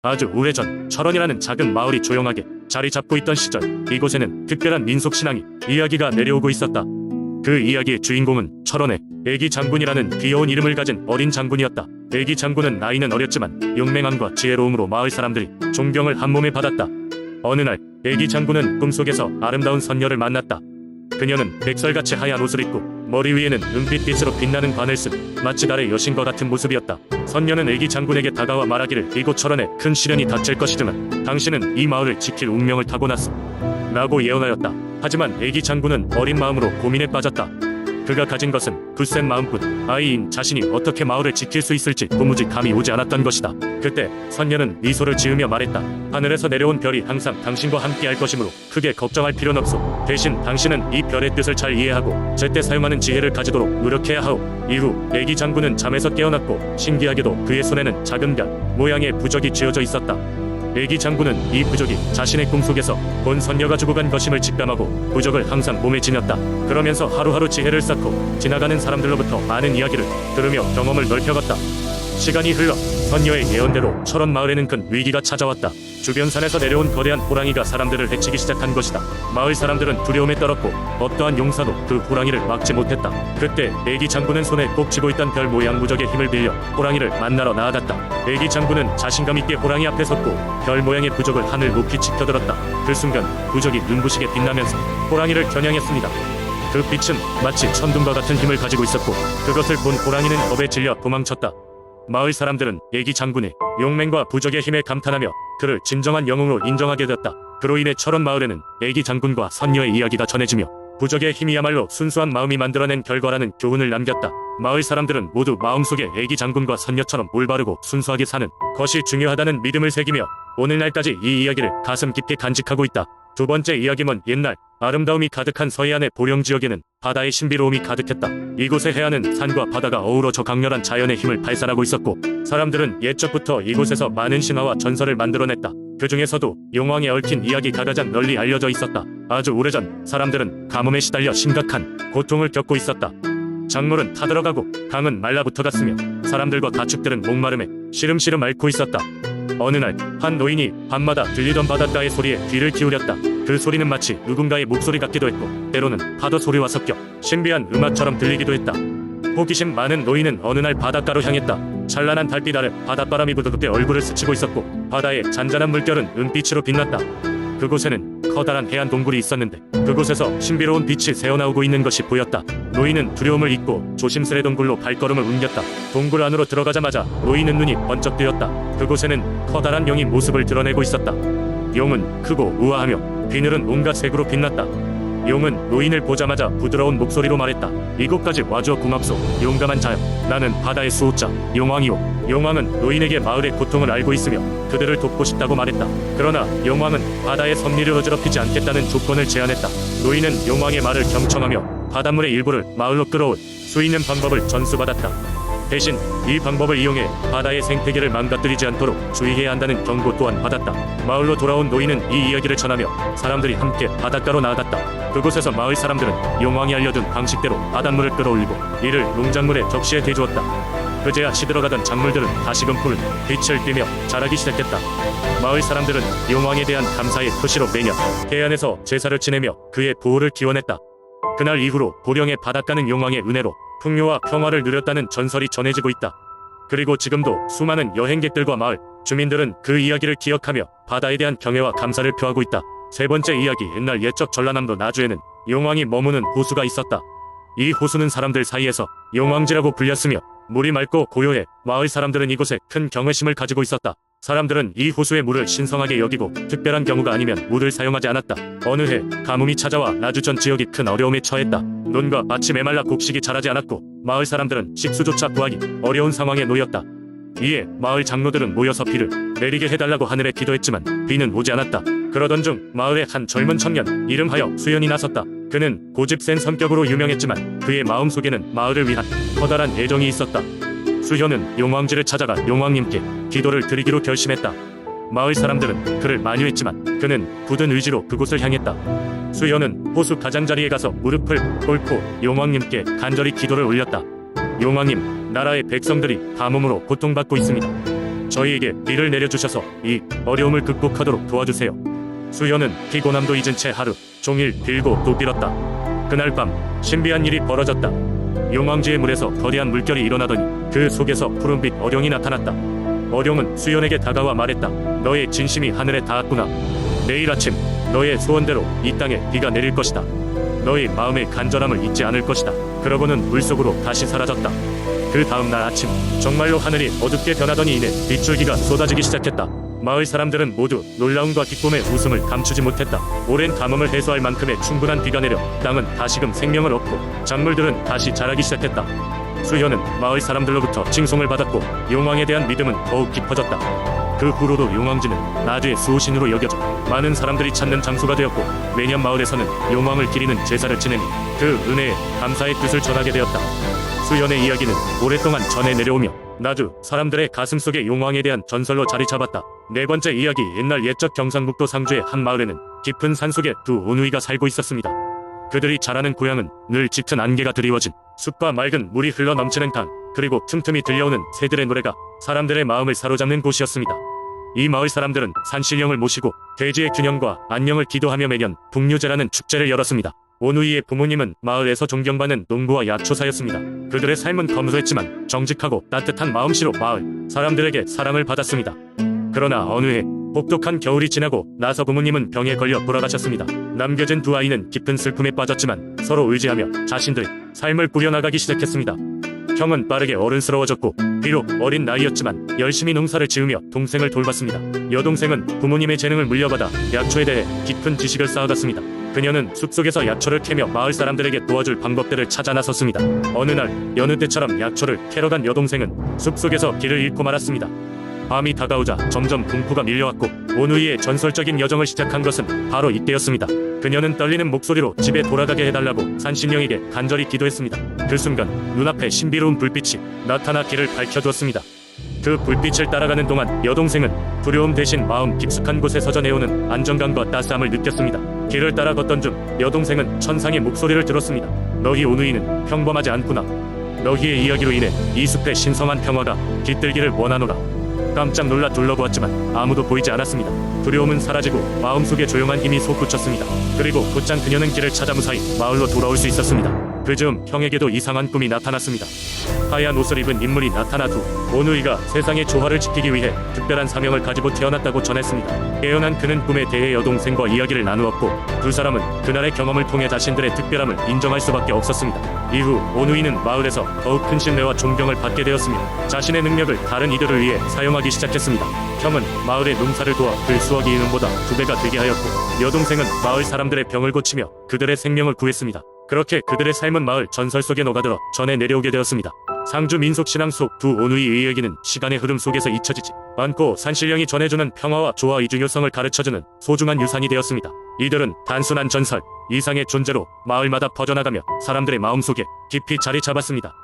아주 오래전 철원이라는 작은 마을이 조용하게 자리 잡고 있던 시절, 이곳에는 특별한 민속신앙이 이야기가 내려오고 있었다. 그 이야기의 주인공은 철원의 애기 장군이라는 귀여운 이름을 가진 어린 장군이었다. 애기 장군은 나이는 어렸지만 용맹함과 지혜로움으로 마을 사람들이 존경을 한몸에 받았다. 어느 날 애기 장군은 꿈속에서 아름다운 선녀를 만났다. 그녀는 백설같이 하얀 옷을 입고 머리 위에는 은빛빛으로 빛나는 관을 쓴 마치 달의 여신과 같은 모습이었다. 선녀는 애기 장군에게 다가와 말하기를 이곳 철원에 큰 시련이 닥칠 것이지만 당신은 이 마을을 지킬 운명을 타고났어 라고 예언하였다. 하지만 애기 장군은 어린 마음으로 고민에 빠졌다. 그가 가진 것은 굳센 마음뿐 아이인 자신이 어떻게 마을을 지킬 수 있을지 도무지 감이 오지 않았던 것이다. 그때 선녀는 미소를 지으며 말했다. 하늘에서 내려온 별이 항상 당신과 함께 할 것이므로 크게 걱정할 필요는 없소. 대신 당신은 이 별의 뜻을 잘 이해하고 제때 사용하는 지혜를 가지도록 노력해야 하오. 이후 애기 장군은 잠에서 깨어났고 신기하게도 그의 손에는 작은 별 모양의 부적이 쥐어져 있었다. 애기 장군은 이 부적이 자신의 꿈속에서 본 선녀가 주고 간 것임을 직감하고 부적을 항상 몸에 지녔다. 그러면서 하루하루 지혜를 쌓고 지나가는 사람들로부터 많은 이야기를 들으며 경험을 넓혀갔다. 시간이 흘러 선녀의 예언대로 철원 마을에는 큰 위기가 찾아왔다. 주변 산에서 내려온 거대한 호랑이가 사람들을 해치기 시작한 것이다. 마을 사람들은 두려움에 떨었고 어떠한 용사도 그 호랑이를 막지 못했다. 그때 애기 장군은 손에 꼭 쥐고 있던 별 모양 부적의 힘을 빌려 호랑이를 만나러 나아갔다. 애기 장군은 자신감 있게 호랑이 앞에 섰고 별 모양의 부적을 하늘 높이 치켜들었다. 그 순간 부적이 눈부시게 빛나면서 호랑이를 겨냥했습니다. 그 빛은 마치 천둥과 같은 힘을 가지고 있었고 그것을 본 호랑이는 겁에 질려 도망쳤다. 마을 사람들은 애기 장군의 용맹과 부적의 힘에 감탄하며 그를 진정한 영웅으로 인정하게 되었다. 그로 인해 철원 마을에는 애기 장군과 선녀의 이야기가 전해지며 부적의 힘이야말로 순수한 마음이 만들어낸 결과라는 교훈을 남겼다. 마을 사람들은 모두 마음속에 애기 장군과 선녀처럼 올바르고 순수하게 사는 것이 중요하다는 믿음을 새기며 오늘날까지 이 이야기를 가슴 깊이 간직하고 있다. 두 번째 이야기는 옛날 아름다움이 가득한 서해안의 보령 지역에는 바다의 신비로움이 가득했다. 이곳의 해안은 산과 바다가 어우러져 강렬한 자연의 힘을 발산하고 있었고 사람들은 옛적부터 이곳에서 많은 신화와 전설을 만들어냈다. 그 중에서도 용왕에 얽힌 이야기가 가장 널리 알려져 있었다. 아주 오래전 사람들은 가뭄에 시달려 심각한 고통을 겪고 있었다. 작물은 타들어가고 강은 말라붙어갔으며 사람들과 가축들은 목마름에 시름시름 앓고 있었다. 어느 날 한 노인이 밤마다 들리던 바닷가의 소리에 귀를 기울였다. 그 소리는 마치 누군가의 목소리 같기도 했고 때로는 파도 소리와 섞여 신비한 음악처럼 들리기도 했다. 호기심 많은 노인은 어느 날 바닷가로 향했다. 찬란한 달빛 아래 바닷바람이 부드럽게 얼굴을 스치고 있었고 바다의 잔잔한 물결은 은빛으로 빛났다. 그곳에는 커다란 해안 동굴이 있었는데 그곳에서 신비로운 빛이 새어나오고 있는 것이 보였다. 노인은 두려움을 잊고 조심스레 동굴로 발걸음을 옮겼다. 동굴 안으로 들어가자마자 노인은 눈이 번쩍 뜨였다. 그곳에는 커다란 용이 모습을 드러내고 있었다. 용은 크고 우아하며 비늘은 온갖 색으로 빛났다. 용은 노인을 보자마자 부드러운 목소리로 말했다. 이곳까지 와줘 고맙소. 용감한 자여, 나는 바다의 수호자 용왕이오. 용왕은 노인에게 마을의 고통을 알고 있으며 그들을 돕고 싶다고 말했다. 그러나 용왕은 바다의 섭리를 어지럽히지 않겠다는 조건을 제안했다. 노인은 용왕의 말을 경청하며 바닷물의 일부를 마을로 끌어올 수 있는 방법을 전수받았다. 대신 이 방법을 이용해 바다의 생태계를 망가뜨리지 않도록 주의해야 한다는 경고 또한 받았다. 마을로 돌아온 노인은 이 이야기를 전하며 사람들이 함께 바닷가로 나아갔다. 그곳에서 마을 사람들은 용왕이 알려준 방식대로 바닷물을 끌어올리고 이를 농작물의 접시에 대주었다. 그제야 시들어가던 작물들은 다시금 푸른 빛을 띠며 자라기 시작했다. 마을 사람들은 용왕에 대한 감사의 표시로 매년 해안에서 제사를 지내며 그의 보호를 기원했다. 그날 이후로 보령의 바닷가는 용왕의 은혜로 풍요와 평화를 누렸다는 전설이 전해지고 있다. 그리고 지금도 수많은 여행객들과 마을 주민들은 그 이야기를 기억하며 바다에 대한 경애와 감사를 표하고 있다. 세 번째 이야기. 옛날 옛적 전라남도 나주에는 용왕이 머무는 호수가 있었다. 이 호수는 사람들 사이에서 용왕지라고 불렸으며 물이 맑고 고요해 마을 사람들은 이곳에 큰 경외심을 가지고 있었다. 사람들은 이 호수의 물을 신성하게 여기고 특별한 경우가 아니면 물을 사용하지 않았다. 어느 해 가뭄이 찾아와 나주 전 지역이 큰 어려움에 처했다. 논과 밭이 메말라 곡식이 자라지 않았고 마을 사람들은 식수조차 구하기 어려운 상황에 놓였다. 이에 마을 장로들은 모여서 비를 내리게 해달라고 하늘에 기도했지만 비는 오지 않았다. 그러던 중 마을의 한 젊은 청년 이름하여 수연이 나섰다. 그는 고집센 성격으로 유명했지만 그의 마음속에는 마을을 위한 커다란 애정이 있었다. 수현은 용왕지를 찾아가 용왕님께 기도를 드리기로 결심했다. 마을 사람들은 그를 만류했지만 그는 굳은 의지로 그곳을 향했다. 수현은 호수 가장자리에 가서 무릎을 꿇고 용왕님께 간절히 기도를 올렸다. 용왕님, 나라의 백성들이 가뭄으로 고통받고 있습니다. 저희에게 비를 내려주셔서 이 어려움을 극복하도록 도와주세요. 수연은 피곤함도 잊은 채 하루 종일 빌고 또 빌었다. 그날 밤 신비한 일이 벌어졌다. 용왕지의 물에서 거대한 물결이 일어나더니 그 속에서 푸른빛 어룡이 나타났다. 어룡은 수연에게 다가와 말했다. 너의 진심이 하늘에 닿았구나. 내일 아침 너의 소원대로 이 땅에 비가 내릴 것이다. 너의 마음의 간절함을 잊지 않을 것이다. 그러고는 물속으로 다시 사라졌다. 그 다음날 아침 정말로 하늘이 어둡게 변하더니 이내 빗줄기가 쏟아지기 시작했다. 마을 사람들은 모두 놀라움과 기쁨의 웃음을 감추지 못했다. 오랜 가뭄을 해소할 만큼의 충분한 비가 내려 땅은 다시금 생명을 얻고 작물들은 다시 자라기 시작했다. 수현은 마을 사람들로부터 칭송을 받았고 용왕에 대한 믿음은 더욱 깊어졌다. 그 후로도 용왕지는 나주의 수호신으로 여겨져 많은 사람들이 찾는 장소가 되었고 매년 마을에서는 용왕을 기리는 제사를 지내니 그 은혜에 감사의 뜻을 전하게 되었다. 수연의 이야기는 오랫동안 전해 내려오며 나주 사람들의 가슴속에 용왕에 대한 전설로 자리 잡았다. 네 번째 이야기. 옛날 옛적 경상북도 상주의 한 마을에는 깊은 산속에 두 오누이가 살고 있었습니다. 그들이 자라는 고향은 늘 짙은 안개가 드리워진 숲과 맑은 물이 흘러 넘치는 강, 그리고 틈틈이 들려오는 새들의 노래가 사람들의 마음을 사로잡는 곳이었습니다. 이 마을 사람들은 산신령을 모시고 대지의 균형과 안녕을 기도하며 매년 북류제라는 축제를 열었습니다. 오누이의 부모님은 마을에서 존경받는 농부와 약초사였습니다. 그들의 삶은 검소했지만 정직하고 따뜻한 마음씨로 마을 사람들에게 사랑을 받았습니다. 그러나 어느 해 혹독한 겨울이 지나고 나서 부모님은 병에 걸려 돌아가셨습니다. 남겨진 두 아이는 깊은 슬픔에 빠졌지만 서로 의지하며 자신들의 삶을 꾸려나가기 시작했습니다. 형은 빠르게 어른스러워졌고 비록 어린 나이였지만 열심히 농사를 지으며 동생을 돌봤습니다. 여동생은 부모님의 재능을 물려받아 약초에 대해 깊은 지식을 쌓아갔습니다. 그녀는 숲속에서 약초를 캐며 마을 사람들에게 도와줄 방법들을 찾아 나섰습니다. 어느 날 여느 때처럼 약초를 캐러 간 여동생은 숲속에서 길을 잃고 말았습니다. 밤이 다가오자 점점 공포가 밀려왔고 오누이의 전설적인 여정을 시작한 것은 바로 이때였습니다. 그녀는 떨리는 목소리로 집에 돌아가게 해달라고 산신령에게 간절히 기도했습니다. 그 순간 눈앞에 신비로운 불빛이 나타나 길을 밝혀주었습니다. 그 불빛을 따라가는 동안 여동생은 두려움 대신 마음 깊숙한 곳에서 전해오는 안정감과 따스함을 느꼈습니다. 길을 따라 걷던 중 여동생은 천상의 목소리를 들었습니다. 너희 오누이는 평범하지 않구나. 너희의 이야기로 인해 이 숲의 신성한 평화가 깃들기를 원하노라. 깜짝 놀라 둘러보았지만 아무도 보이지 않았습니다. 두려움은 사라지고 마음속에 조용한 힘이 솟구쳤습니다. 그리고 곧장 그녀는 길을 찾아 무사히 마을로 돌아올 수 있었습니다. 그 즈음 형에게도 이상한 꿈이 나타났습니다. 하얀 옷을 입은 인물이 나타나 두 오누이가 세상의 조화를 지키기 위해 특별한 사명을 가지고 태어났다고 전했습니다. 깨어난 그는 꿈에 대해 여동생과 이야기를 나누었고 두 사람은 그날의 경험을 통해 자신들의 특별함을 인정할 수밖에 없었습니다. 이후 오누이는 마을에서 더욱 큰 신뢰와 존경을 받게 되었으며 자신의 능력을 다른 이들을 위해 사용하기 시작했습니다. 형은 마을의 농사를 도와 그 수확이 이는보다 2배가 되게 하였고 여동생은 마을 사람들의 병을 고치며 그들의 생명을 구했습니다. 그렇게 그들의 삶은 마을 전설 속에 녹아들어 전해 내려오게 되었습니다. 상주 민속신앙 속 두 오누이의 이야기는 시간의 흐름 속에서 잊혀지지 않고 산신령이 전해주는 평화와 조화의 중요성을 가르쳐주는 소중한 유산이 되었습니다. 이들은 단순한 전설 이상의 존재로 마을마다 퍼져나가며 사람들의 마음속에 깊이 자리 잡았습니다.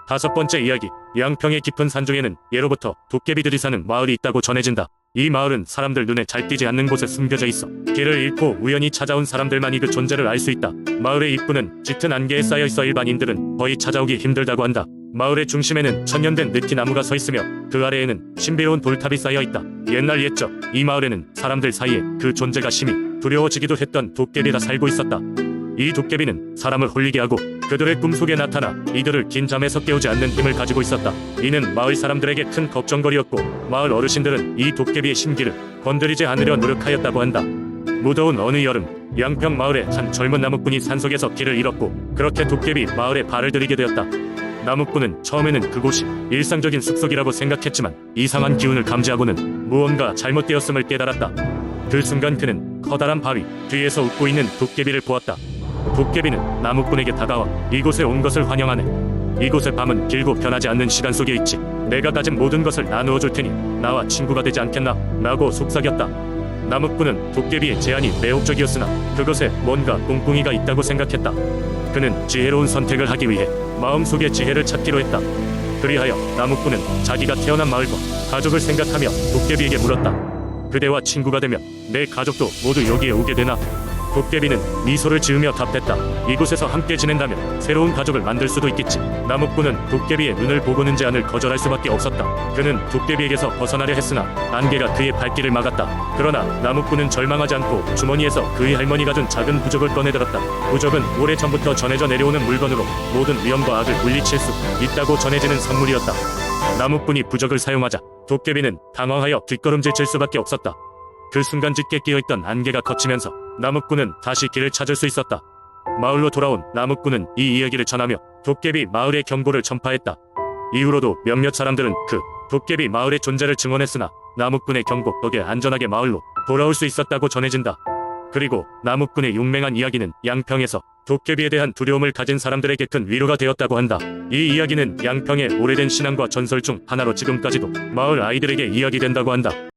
다섯 번째 이야기. 양평의 깊은 산중에는 예로부터 도깨비들이 사는 마을이 있다고 전해진다. 이 마을은 사람들 눈에 잘 띄지 않는 곳에 숨겨져 있어 길을 잃고 우연히 찾아온 사람들만이 그 존재를 알 수 있다. 마을의 입구는 짙은 안개에 쌓여 있어 일반인들은 거의 찾아오기 힘들다고 한다. 마을의 중심에는 천년된 느티나무가 서 있으며 그 아래에는 신비로운 돌탑이 쌓여 있다. 옛날 옛적 이 마을에는 사람들 사이에 그 존재가 심히 두려워지기도 했던 도깨비가 살고 있었다. 이 도깨비는 사람을 홀리게 하고 그들의 꿈속에 나타나 이들을 긴 잠에서 깨우지 않는 힘을 가지고 있었다. 이는 마을 사람들에게 큰 걱정거리였고 마을 어르신들은 이 도깨비의 심기를 건드리지 않으려 노력하였다고 한다. 무더운 어느 여름 양평 마을의 한 젊은 나무꾼이 산속에서 길을 잃었고 그렇게 도깨비 마을에 발을 들이게 되었다. 나무꾼은 처음에는 그곳이 일상적인 숲속이라고 생각했지만 이상한 기운을 감지하고는 무언가 잘못되었음을 깨달았다. 그 순간 그는 커다란 바위 뒤에서 웃고 있는 도깨비를 보았다. 도깨비는 나무꾼에게 다가와 이곳에 온 것을 환영하네. 이곳의 밤은 길고 변하지 않는 시간 속에 있지. 내가 가진 모든 것을 나누어 줄 테니 나와 친구가 되지 않겠나? 라고 속삭였다. 나무꾼은 도깨비의 제안이 매혹적이었으나 그것에 뭔가 꿍꿍이가 있다고 생각했다. 그는 지혜로운 선택을 하기 위해 마음속에 지혜를 찾기로 했다. 그리하여 나무꾼은 자기가 태어난 마을과 가족을 생각하며 도깨비에게 물었다. 그대와 친구가 되면 내 가족도 모두 여기에 오게 되나? 도깨비는 미소를 지으며 답했다. 이곳에서 함께 지낸다면 새로운 가족을 만들 수도 있겠지. 나무꾼은 도깨비의 눈을 보고는지 않을 거절할 수밖에 없었다. 그는 도깨비에게서 벗어나려 했으나 안개가 그의 발길을 막았다. 그러나 나무꾼은 절망하지 않고 주머니에서 그의 할머니가 준 작은 부적을 꺼내들었다. 부적은 오래전부터 전해져 내려오는 물건으로 모든 위험과 악을 물리칠 수 있다고 전해지는 선물이었다. 나무꾼이 부적을 사용하자 도깨비는 당황하여 뒷걸음질 수밖에 없었다. 그 순간 짙게 끼어있던 안개가 걷히면서 나무꾼은 다시 길을 찾을 수 있었다. 마을로 돌아온 나무꾼은 이 이야기를 전하며 도깨비 마을의 경고를 전파했다. 이후로도 몇몇 사람들은 그 도깨비 마을의 존재를 증언했으나 나무꾼의 경고 덕에 안전하게 마을로 돌아올 수 있었다고 전해진다. 그리고 나무꾼의 용맹한 이야기는 양평에서 도깨비에 대한 두려움을 가진 사람들에게 큰 위로가 되었다고 한다. 이 이야기는 양평의 오래된 신앙과 전설 중 하나로 지금까지도 마을 아이들에게 이야기된다고 한다.